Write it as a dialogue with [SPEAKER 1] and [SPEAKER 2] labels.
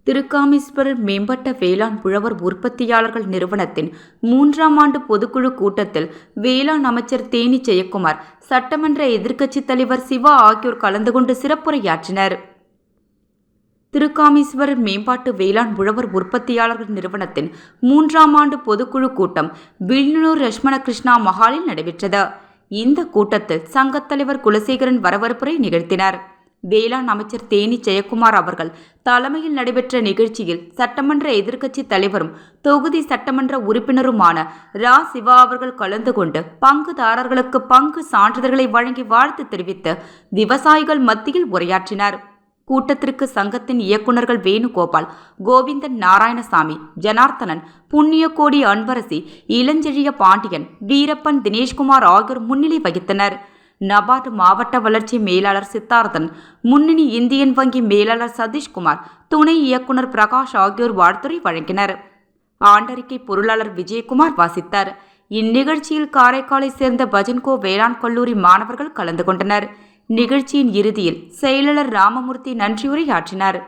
[SPEAKER 1] திருக்காமீஸ்வரர் மேம்பட்ட வேளாண் உழவர் உற்பத்தியாளர்கள் நிறுவனத்தின் 3ஆம் ஆண்டு பொதுக்குழு கூட்டத்தில் வேளாண் அமைச்சர் தேனி ஜெயக்குமார், சட்டமன்ற எதிர்க்கட்சித் தலைவர் சிவா ஆகியோர் கலந்து கொண்டு சிறப்புரையாற்றினர். திருக்காமீஸ்வரர் மேம்பாட்டு வேளாண் உழவர் உற்பத்தியாளர்கள் நிறுவனத்தின் 3ஆம் ஆண்டு பொதுக்குழு கூட்டம் வில்லியனூர் லட்சுமண கிருஷ்ணா மஹாலில் நடைபெற்றது. இந்த கூட்டத்தில் சங்கத் தலைவர் குலசேகரன் வரவேற்புரை நிகழ்த்தினார். வேளாண் அமைச்சர் தேனி ஜெயக்குமார் அவர்கள் தலைமையில் நடைபெற்ற நிகழ்ச்சியில் சட்டமன்ற எதிர்க்கட்சித் தலைவரும் தொகுதி சட்டமன்ற உறுப்பினருமான ரா. சிவா அவர்கள் கலந்து கொண்டு பங்குதாரர்களுக்கு பங்கு சான்றிதழ்களை வழங்கி வாழ்த்து தெரிவித்து விவசாயிகள் மத்தியில் உரையாற்றினார். கூட்டத்திற்கு சங்கத்தின் இயக்குநர்கள் வேணுகோபால், கோவிந்தன் நாராயணசாமி, ஜனார்த்தனன், புண்ணியகோடி அன்பரசி, இளஞ்செழிய பாண்டியன், வீரப்பன், தினேஷ்குமார் ஆகியோர் முன்னிலை வகித்தனர். நபார்டு மாவட்ட வளர்ச்சி மேலாளர் சித்தார்த்தன், முன்னணி இந்தியன் வங்கி மேலாளர் சதீஷ்குமார், துணை இயக்குநர் பிரகாஷ் ஆகியோர் வாழ்த்துரை வழங்கினர். ஆண்டறிக்கை பொருளாளர் விஜயகுமார் வாசித்தார். இந்நிகழ்ச்சியில் காரைக்காலை சேர்ந்த பஜன்கோ வேளாண் கல்லூரி மாணவர்கள் கலந்து கொண்டனர். நிகழ்ச்சியின் இறுதியில் செயலாளர் ராமமூர்த்தி நன்றியுரையாற்றினார்.